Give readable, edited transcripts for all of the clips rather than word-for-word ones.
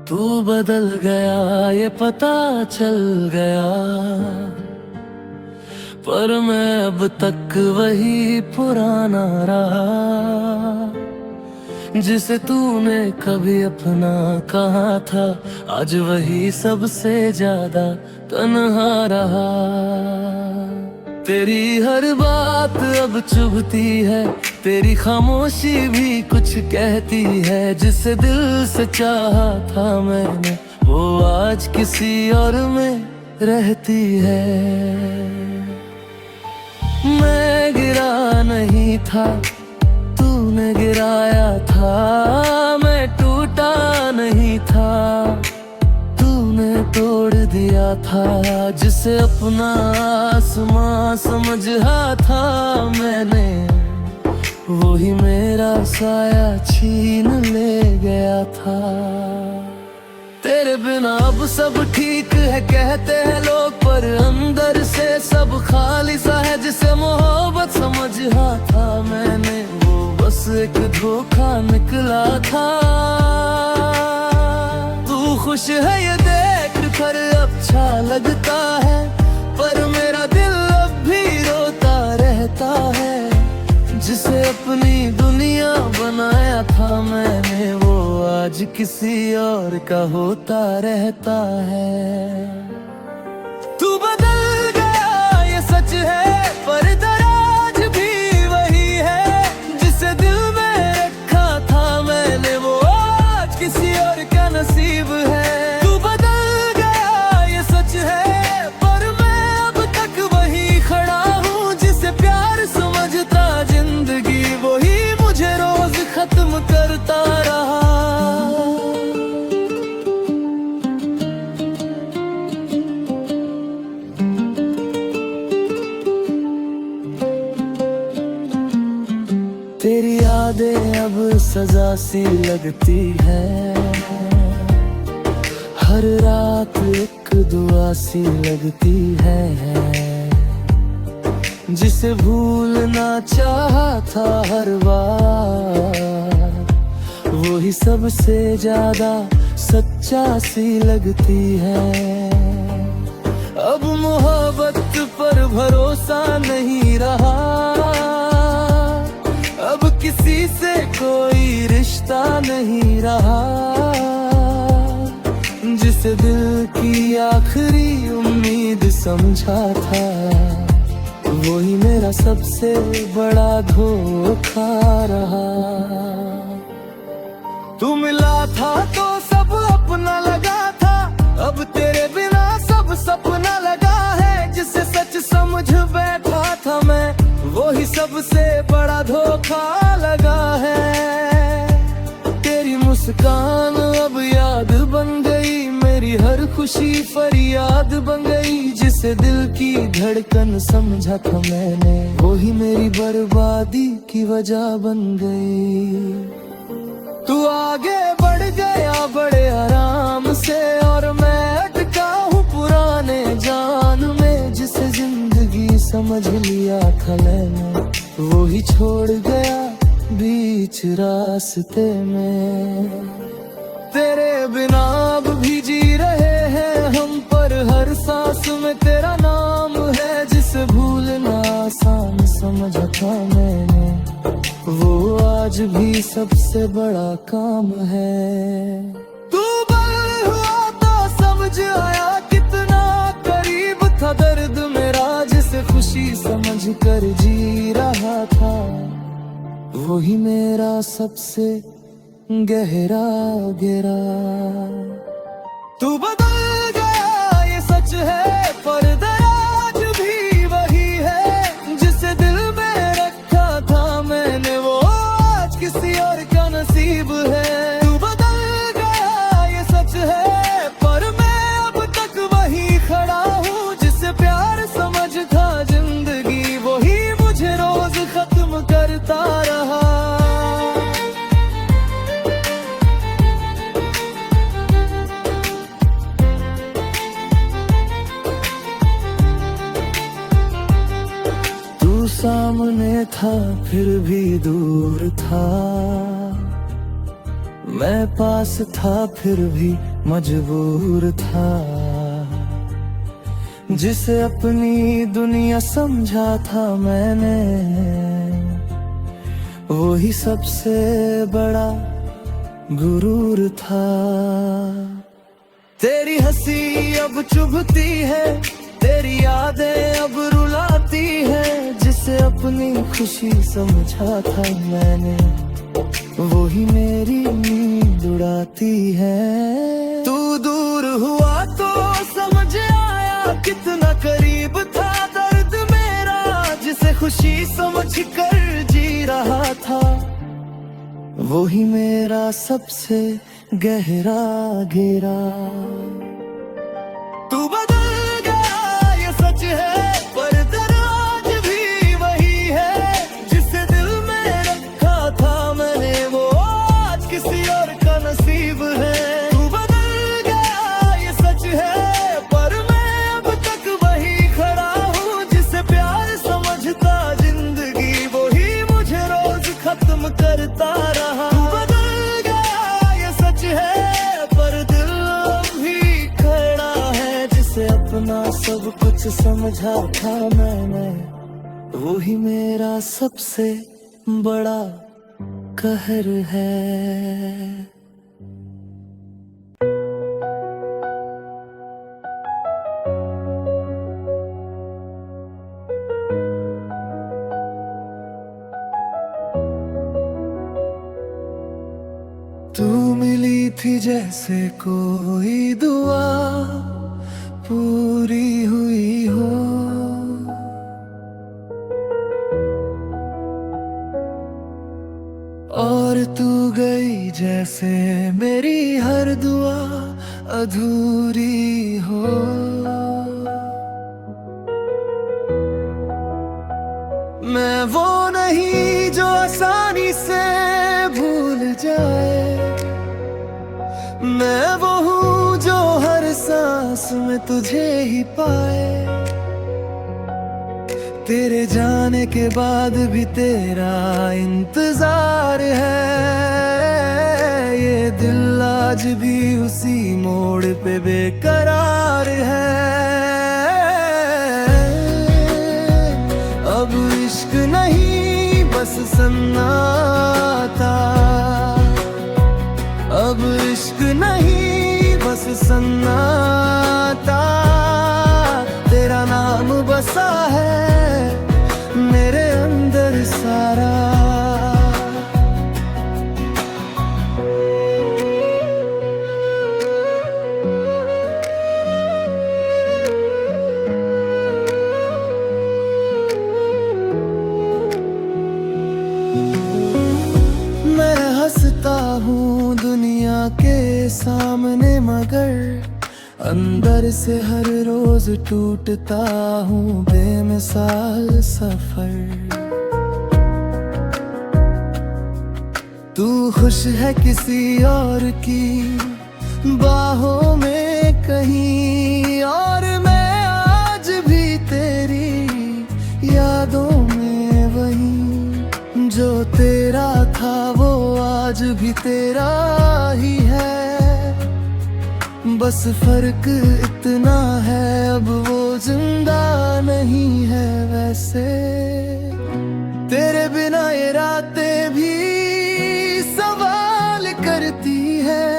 तू बदल गया ये पता चल गया, पर मैं अब तक वही पुराना रहा जिसे तूने कभी अपना कहा था। आज वही सबसे ज्यादा तन्हा रहा। तेरी हर बात अब चुभती है, तेरी खामोशी भी कुछ कहती है। जिसे दिल से चाहा था मैंने, वो आज किसी और में रहती है। मैं गिरा नहीं था, तूने गिराया था। मैं टूटा नहीं था, तूने तोड़ दिया था। जिसे अपना आसमां समझा था मैंने, वही मेरा साया छीन ले गया था। तेरे बिना अब सब ठीक है कहते हैं लोग, पर अंदर से सब खाली सा है। जिसे मोहब्बत समझा था मैंने, वो बस एक धोखा निकला था। तू खुश है ये देख कर अच्छा लगता है, पर मेरा दिल अब भी रोता रहता है। जिसे अपनी दुनिया बनाया था मैंने, वो आज किसी और का होता रहता है। तू बदल गया ये सच है, पर दराज भी वही है। जिसे दिल में रखा था मैंने, वो आज किसी और का नसीब है। तू बदल गया ये सच है, पर मैं अब तक वही खड़ा हूँ। जिसे प्यार समझता जिंदगी, वही मुझे रोज खत्म करता रहा। तेरी यादें अब सजा सी लगती है, हर रात एक दुआ सी लगती है। जिसे भूलना चाहा था हर बार, वही सबसे ज्यादा सच्चा सी लगती है। अब मोहब्बत पर भरोसा नहीं रहा, अब किसी से कोई रिश्ता नहीं रहा। जिसे दिल की आखिरी उम्मीद समझा था, वही मेरा सबसे बड़ा धोखा रहा। तू मिला था तो सब अपना लगा था, अब तेरे बिना सब सपना लगा है। जिसे सच समझ बैठा था मैं, वही सबसे बड़ा धोखा लगा है। तेरी मुस्कान अब याद बन गई, मेरी हर खुशी फरियाद बन गई। जिसे दिल की धड़कन समझा था मैंने, वही मेरी बर्बादी की वजह बन गई। तू आगे बढ़ गया बड़े आराम से, और मैं अटका हूँ पुराने जान में। जिसे जिंदगी समझ लिया था मैंने, वो ही छोड़ गया बीच रास्ते में। तेरे बिना अब भी जी रहे हैं हम, पर हर सांस में तेरा नाम है। जिसे भूलना आसान समझा था मैंने, वो आज भी सबसे बड़ा काम है। तू बल हुआ तो समझ आया कितना करीब था दर्द मेरा। जिसे खुशी समझ कर जी रहा था, वही मेरा सबसे गहरा गिरा। तू बदल गया ये सच है, पर दराज भी वही है। जिसे दिल में रखा था मैंने, वो आज किसी और का नसीब है। तू बदल गया ये सच है, पर मैं अब तक वही खड़ा हूँ। जिसे प्यार समझता जिंदगी, वही मुझे रोज खत्म करता रहा। सामने था फिर भी दूर था, मैं पास था फिर भी मजबूर था। जिसे अपनी दुनिया समझा था मैंने, वही सबसे बड़ा गुरूर था। तेरी हंसी अब चुभती है, तेरी यादें अब रुलाती है। जिसे अपनी खुशी समझा था मैंने, वही मेरी नींद उड़ाती है। तू दूर हुआ तो समझ आया कितना करीब था दर्द मेरा। जिसे खुशी समझ कर जी रहा था, वही मेरा सबसे गहरा घेरा। तू बदल गया ये सच है, पर दर्द आज भी वही है। जिसे दिल में रखा था मैंने, वो आज किसी और का नसीब है। तू बदल गया ये सच है, पर मैं अब तक वही खड़ा हूँ। जिसे प्यार समझता जिंदगी, वही मुझे रोज खत्म करता रहा। तू बदल गया ये सच है, पर दिल अभी खड़ा है। जिसे अपना सब कुछ समझा था मैंने, वही मेरा सबसे बड़ा कहर है। तू मिली थी जैसे कोई दुआ पूरी हुई हो। और तू गई जैसे मेरी हर दुआ अधूरी हो। मैं वो नहीं जो आसानी से भूल जाए, मैं वो हूँ जो हर सांस में तुझे ही पाए। तेरे जाने के बाद भी तेरा इंतजार है। ये दिल आज भी उसी मोड़ पे बेकरार है। अब इश्क नहीं बस सन्नाटा, अब इश्क नहीं बस सन्नाटा। तेरा नाम बसा है मेरे अंदर सारा। मैं हंसता हूँ दुनिया के सामने, मगर अंदर से हर रोज टूटता हूँ बेमिसाल सफर। तू खुश है किसी और की बाहों में कहीं, और मैं आज भी तेरी यादों में वहीं। जो तेरा था वो आज भी तेरा ही है। बस फर्क इतना है अब वो जिंदा नहीं है वैसे। तेरे बिना ये रातें भी सवाल करती है।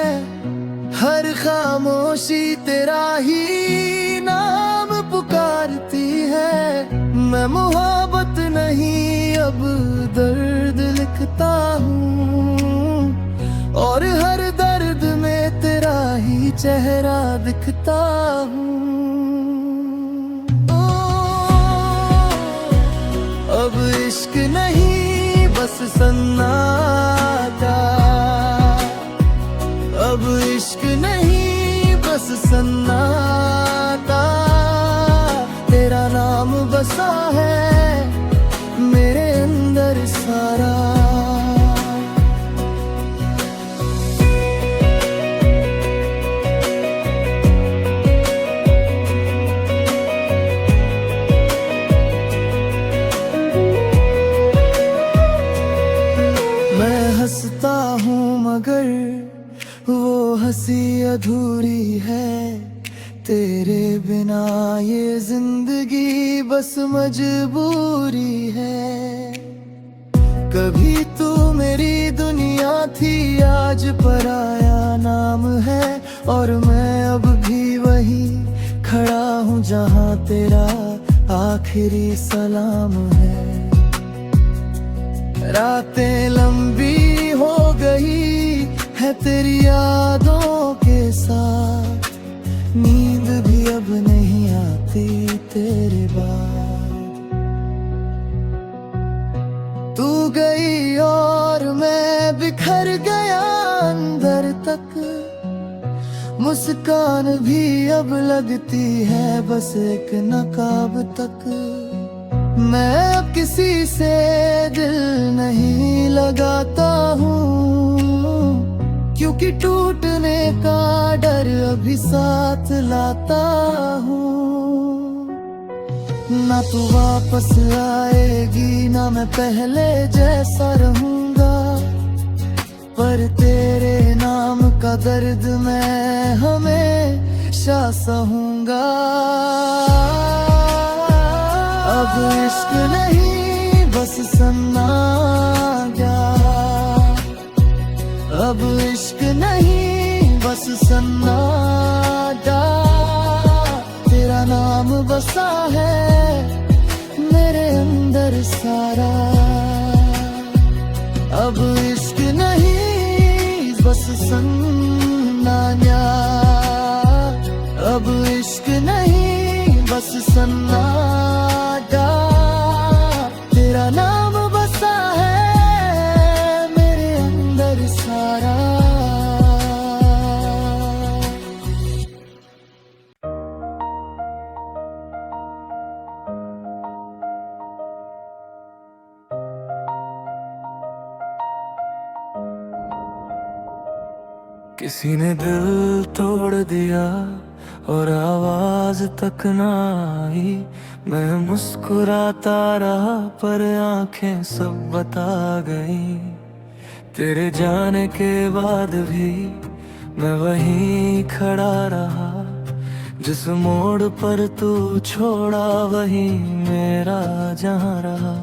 हर खामोशी तेरा ही नाम पुकारती है। मैं मोहब्बत नहीं अब दर्द लिखता हूँ, और हर दर्द में तेरा ही चेहरा दिखता हूँ। अब इश्क नहीं बस सन्नाटा, अब इश्क नहीं बस सन्नाटा। तेरा नाम बसा है मेरे अंदर सारा। मैं हंसता हूँ मगर वो हंसी अधूरी है, तेरे बिना ये जिंदगी बस मजबूरी है। कभी तू मेरी दुनिया थी, आज पराया नाम है, और मैं अब भी वही खड़ा हूँ जहाँ तेरा आखिरी सलाम है। रातें लंबी हो गई है तेरी यादों के साथ, नींद भी अब नहीं आती तेरे बाद। तू गई और मैं बिखर गया अंदर तक, मुस्कान भी अब लगती है बस एक नकाब तक। मैं अब किसी से दिल नहीं लगाता हूँ, क्योंकि टूटने का डर अभी साथ लाता हूँ। ना तू वापस आएगी, ना मैं पहले जैसा रहूँगा, पर तेरे नाम का दर्द मैं हमेशा सहूँगा। अब इश्क नहीं बस सन्नाटा, अब इश्क नहीं बस सन्नाटा, तेरा नाम बसा है मेरे अंदर सारा। अब इश्क नहीं बस सन्नाटा, अब इश्क नहीं बस सन्नाटा, तेरा नाम बसा है मेरे अंदर सारा। किसी ने दिल तोड़ दिया और आवाज तक ना आई, मैं मुस्कुराता रहा पर आंखें सब बता गई। तेरे जाने के बाद भी मैं वहीं खड़ा रहा, जिस मोड़ पर तू छोड़ा वहीं मेरा जहां रहा।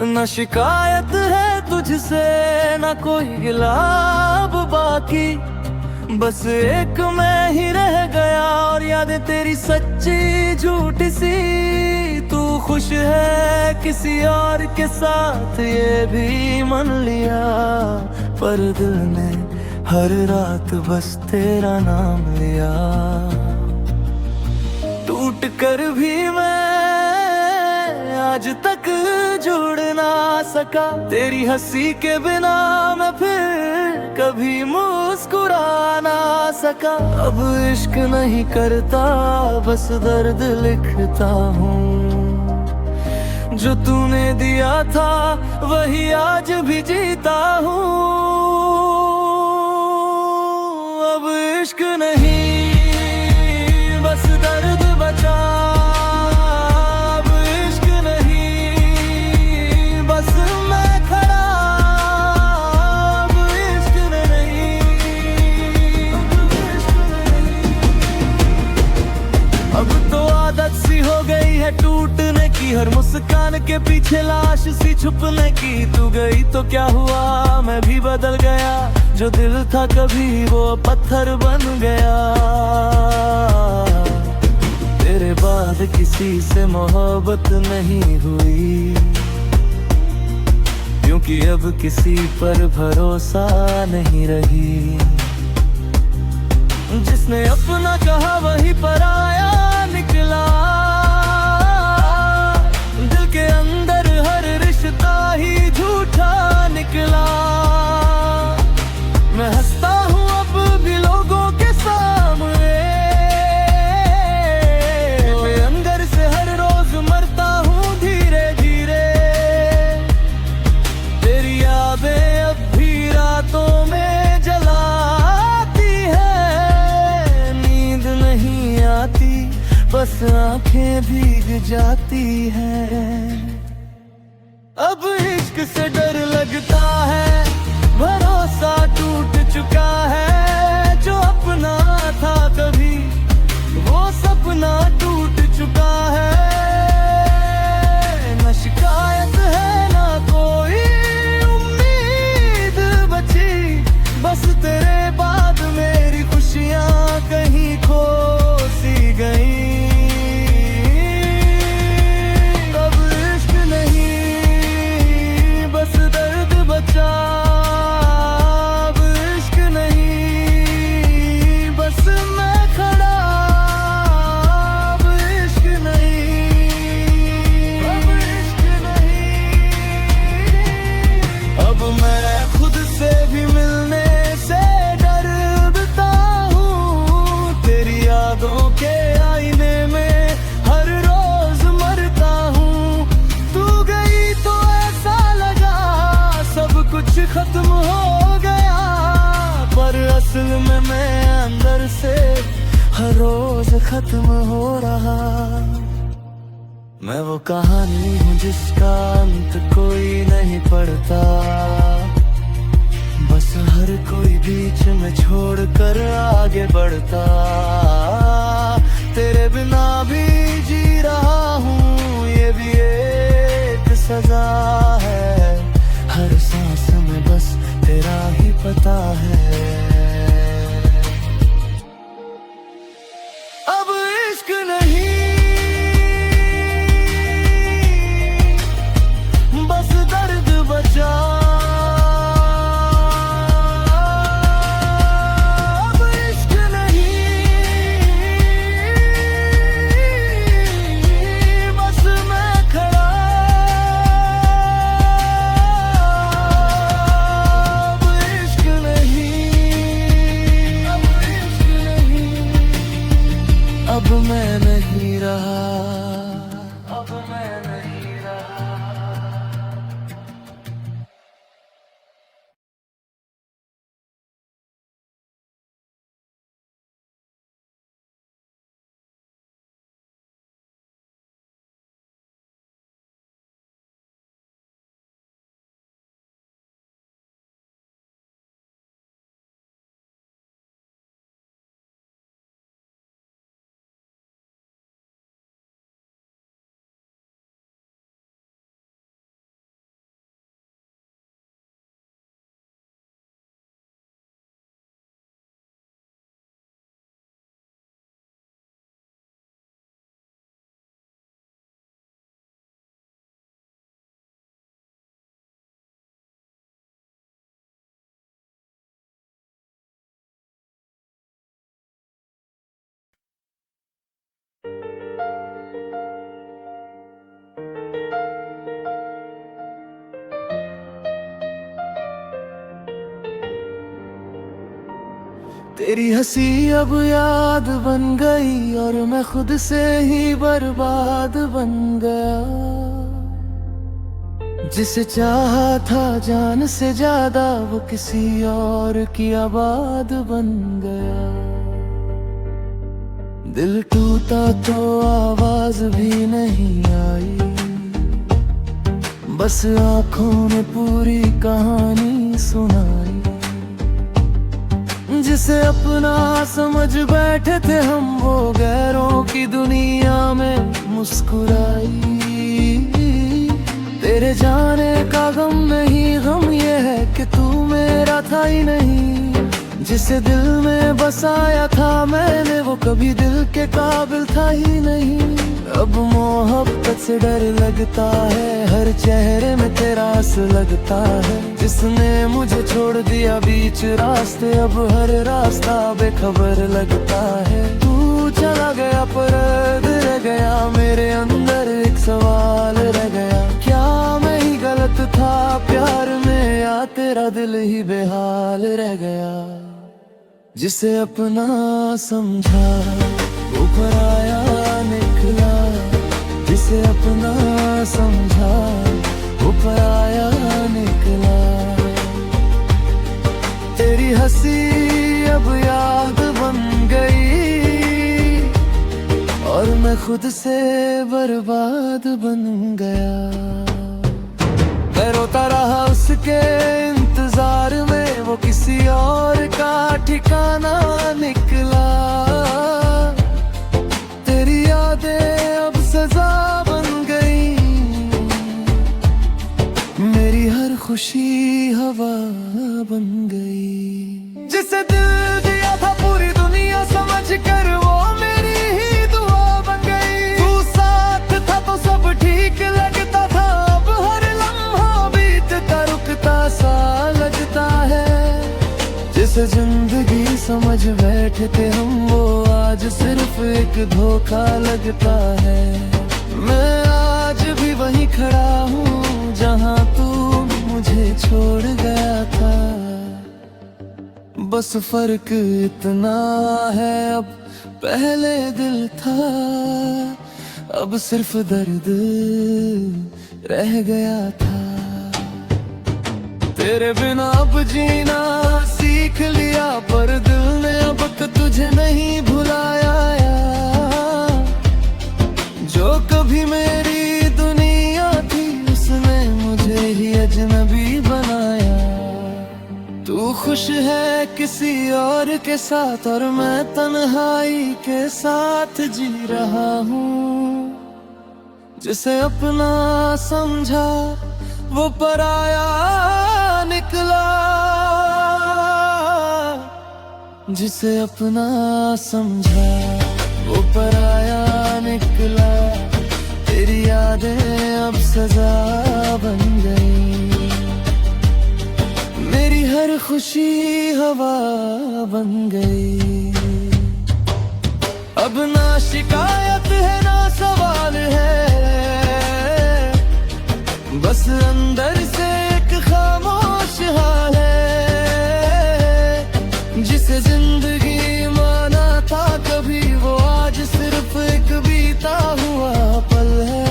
न शिकायत है तुझसे न कोई गिला अब बाकी, बस एक मैं ही रह गया और यादें तेरी सच्ची झूठी सी। तू खुश है किसी और के साथ ये भी मान लिया, पर दिल ने हर रात बस तेरा नाम लिया। टूट कर भी मैं आज तक जुड़ ना सका, तेरी हंसी के बिना मैं फिर कभी मुस्कुरा ना सका। अब इश्क नहीं करता बस दर्द लिखता हूँ, जो तूने दिया था वही आज भी जीता हूँ। अब इश्क नहीं बस दर्द बचा, टूटने की हर मुस्कान के पीछे लाश सी छुपने की। तू गई तो क्या हुआ मैं भी बदल गया, जो दिल था कभी वो पत्थर बन गया। तेरे बाद किसी से मोहब्बत नहीं हुई, क्योंकि अब किसी पर भरोसा नहीं रही। जिसने अपना कहा वही पराया निकला, के अंदर हर रिश्ता ही झूठा निकला। मैं हंसता हूँ अब भी लोगों के सामने, मैं अंदर से हर रोज मरता हूँ धीरे धीरे। तेरी यादें अब भी रातों में जलाती है, नींद नहीं आती बस आंखें भीग जाती हैं। अब इश्क से डर लगता है, भरोसा टूट चुका है, जो अपना कुछ खत्म हो गया, पर असल में मैं अंदर से हर रोज खत्म हो रहा। मैं वो कहानी हूँ जिसका अंत कोई नहीं पढ़ता, बस हर कोई बीच में छोड़ कर आगे बढ़ता। तेरे बिना भी जी रहा हूँ, ये भी एक सजा है। हर सांस में बस तेरा ही पता है। अब इश्क नहीं, बस दर्द बचा। अब इश्क नहीं, बस मैं खड़ा। अब इश्क नहीं, अब मैं नहीं रहा, अब मैं नहीं रहा। तेरी हंसी अब याद बन गई और मैं खुद से ही बर्बाद बन गया। जिसे चाहा था जान से ज्यादा, वो किसी और की आबाद बन गया। दिल टूटा तो आवाज भी नहीं आई, बस आंखों ने पूरी कहानी सुनाई। जिसे अपना समझ बैठे थे हम, वो गैरों की दुनिया में मुस्कुराई। तेरे जाने का गम नहीं, गम ये है कि तू मेरा था ही नहीं। जिसे दिल में बसाया था मैंने, वो कभी दिल के काबिल था ही नहीं। अब मोहब्बत से डर लगता है, हर चेहरे में तेरा असर लगता है। जिसने मुझे छोड़ दिया बीच रास्ते, अब हर रास्ता बेखबर लगता है। तू चला गया पर रह गया, मेरे अंदर एक सवाल रह गया। क्या मैं ही गलत था प्यार में, या तेरा दिल ही बेहाल रह गया। जिसे अपना समझा वो पराया निकला, जिसे अपना समझा वो पराया निकला। तेरी हंसी अब याद बन गई और मैं खुद से बर्बाद बन गया। मैं रोता रहा उसके इंतजार में, वो किसी और का ठिकाना निकला। तेरी यादें अब सजा बन गई, मेरी हर खुशी हवा बन गई। जिसे दिल दिया था पूरी दुनिया समझ कर, वो मेरी ही दुआ बन गई। तू साथ था तो सब ठीक लगता था, अब हर लम्हा बीतता रुकता सा लगता है। जिसे जिंदगी समझ बैठे थे हम, वो आज सिर्फ एक धोखा लगता है। मैं आज भी वहीं खड़ा हूँ जहाँ तू मुझे छोड़ गया था। बस फर्क इतना है, अब पहले दिल था, अब सिर्फ दर्द रह गया था। तेरे बिना अब जीना सीख लिया, पर दिल ने अब तक तुझे नहीं भुलाया यार। जो कभी मेरी दुनिया थी उसने मुझे ही अजनबी बनाया। तू खुश है किसी और के साथ और मैं तन्हाई के साथ जी रहा हूँ। जिसे अपना समझा वो पराया निकला, जिसे अपना समझा वो पराया निकला। तेरी यादें अब सजा बन गई, मेरी हर खुशी हवा बन गई। अब ना शिकायत है ना सवाल है, बस अंदर से एक खामोश हाल है। जिसे जिंदगी माना था कभी वो आज सिर्फ एक बीता हुआ पल है।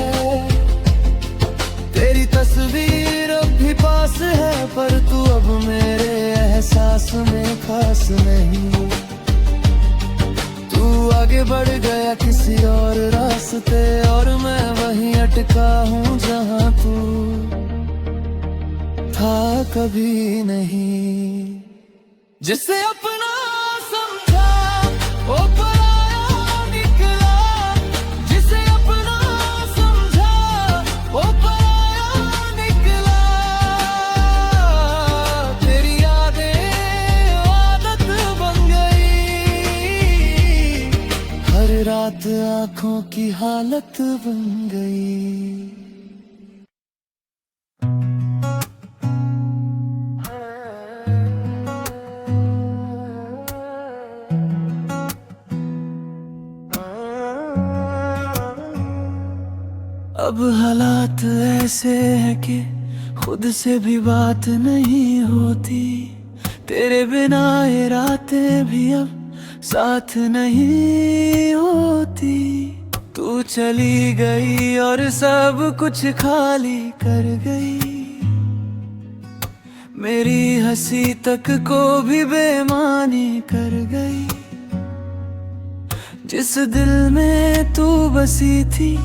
तेरी तस्वीर अब भी पास है पर तू अब मेरे एहसास में खास नहीं। तू आगे बढ़ गया किसी और रास्ते और मैं वहीं अटका हूँ जहाँ तू था कभी नहीं। जिसे अपना समझा वो पराया निकला, जिसे अपना समझा वो पराया निकला। तेरी यादें आदत बन गई, हर रात आँखों की हालत बन गई। अब हालात ऐसे हैं कि खुद से भी बात नहीं होती। तेरे बिना ये रातें भी अब साथ नहीं होती। तू चली गई और सब कुछ खाली कर गई, मेरी हंसी तक को भी बेमानी कर गई। जिस दिल में तू बसी थी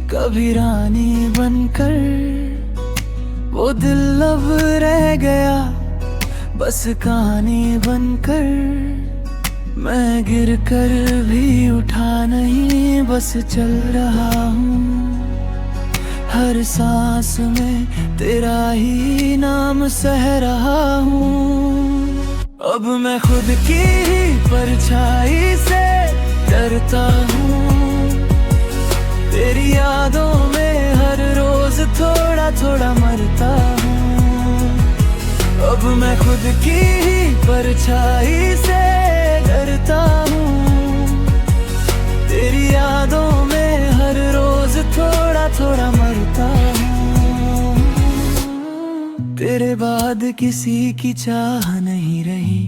कभी रानी बनकर, वो दिल अब रह गया बस कहानी बनकर। मैं गिर कर भी उठा नहीं बस चल रहा हूँ, हर सांस में तेरा ही नाम सह रहा हूँ। अब मैं खुद की ही परछाई से डरता हूँ, तेरी यादों में हर रोज थोड़ा थोड़ा मरता हूँ। अब मैं खुद की ही परछाई से डरता हूँ, तेरी यादों में हर रोज थोड़ा थोड़ा मरता हूँ। तेरे बाद किसी की चाह नहीं रही,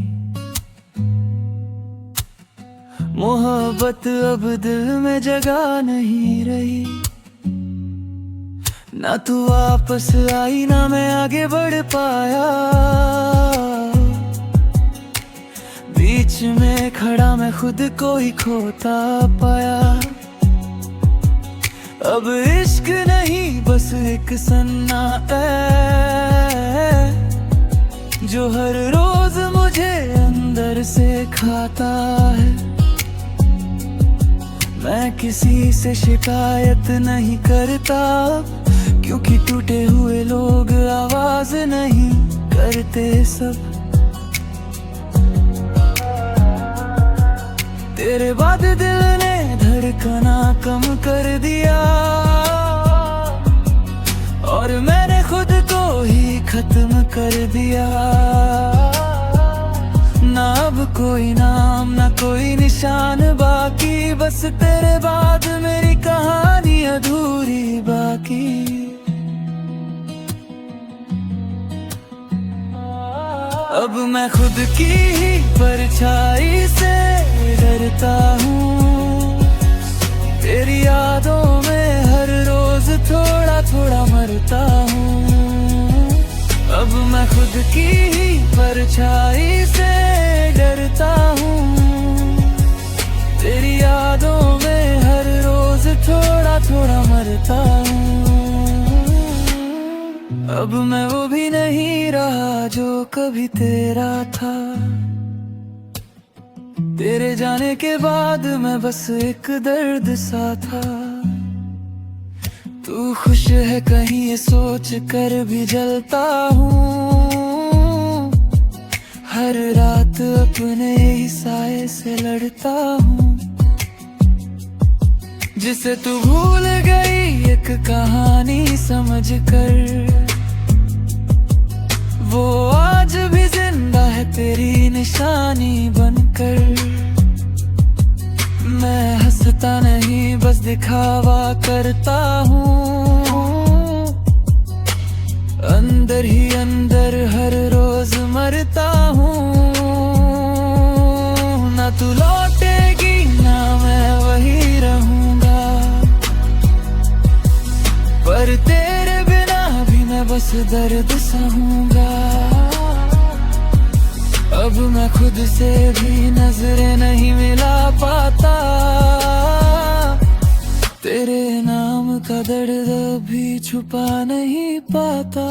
मोहब्बत अब दिल में जगह नहीं रही। ना तू वापस आई ना मैं आगे बढ़ पाया, बीच में खड़ा मैं खुद को ही खोता पाया। अब इश्क नहीं बस एक सन्नाटा है, जो हर रोज मुझे अंदर से खाता है। मैं किसी से शिकायत नहीं करता, क्योंकि टूटे हुए लोग आवाज नहीं करते सब। तेरे बाद दिल ने धड़कना कम कर दिया, और मैंने खुद को ही खत्म कर दिया। ना अब कोई नाम ना कोई निशान बाकी, बस तेरे बाद मेरी कहानी अधूरी बाकी। अब मैं खुद की ही परछाई से डरता हूँ, तेरी यादों में हर रोज थोड़ा थोड़ा मरता हूँ। अब मैं खुद की ही परछाई से डरता हूँ। तेरी यादों में हर रोज थोड़ा थोड़ा मरता हूँ। अब मैं वो भी नहीं रहा जो कभी तेरा था। तेरे जाने के बाद मैं बस एक दर्द सा था। तू खुश है कहीं ये सोच कर भी जलता हूँ। हर रात अपने ही साए से लड़ता हूँ। जिसे तू भूल गई एक कहानी समझ कर, वो आज भी जिंदा है तेरी निशानी बनकर। मैं हंसता नहीं बस दिखावा करता हूँ। अंदर ही अंदर हर रोज मरता हूँ। ना तू लौटेगी ना मैं वही रहूंगा, पर तेरे बिना भी मैं बस दर्द सहूंगा। अब मैं खुद से भी नजरें नहीं मिला पाता। तेरे नाम का दर्द भी छुपा नहीं पाता।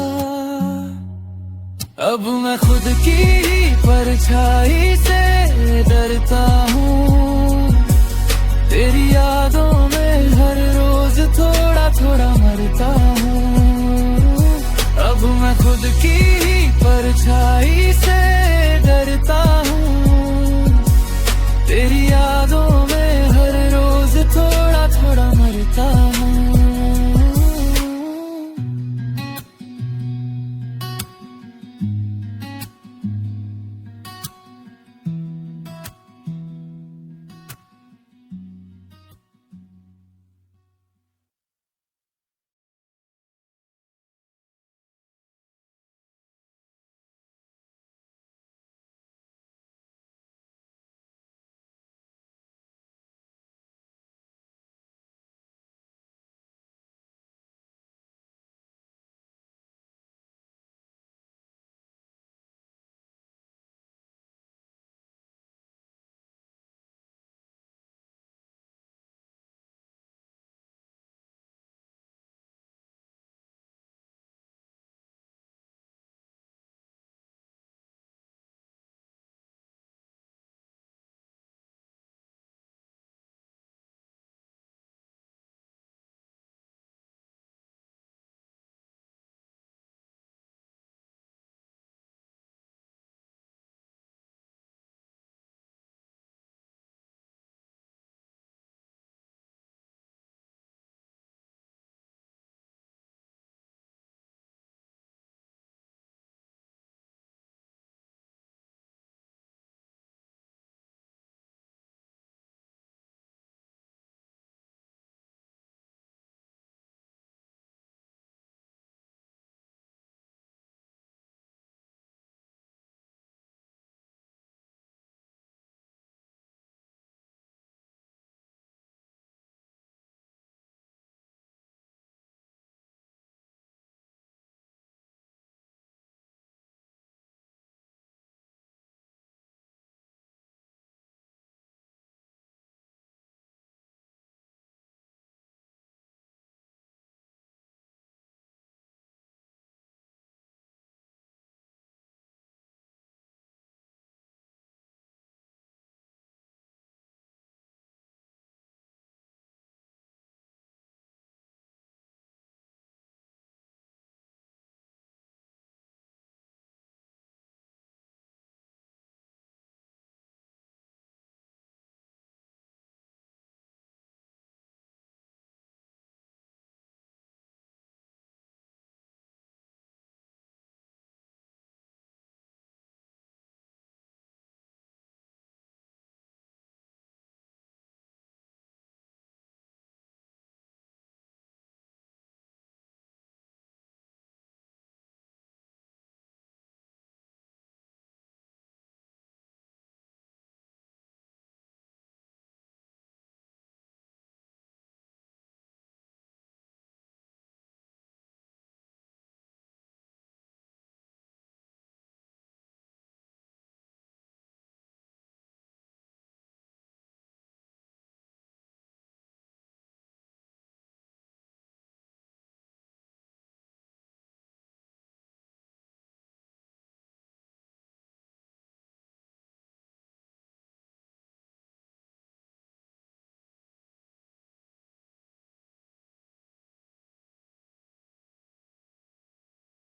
अब मैं खुद की ही परछाई से डरता हूँ। तेरी यादों में हर रोज थोड़ा थोड़ा मरता हूँ। अब मैं खुद की ही परछाई से डरता हूँ। तेरी यादों में हर रोज थोड़ा थोड़ा मरता हूँ।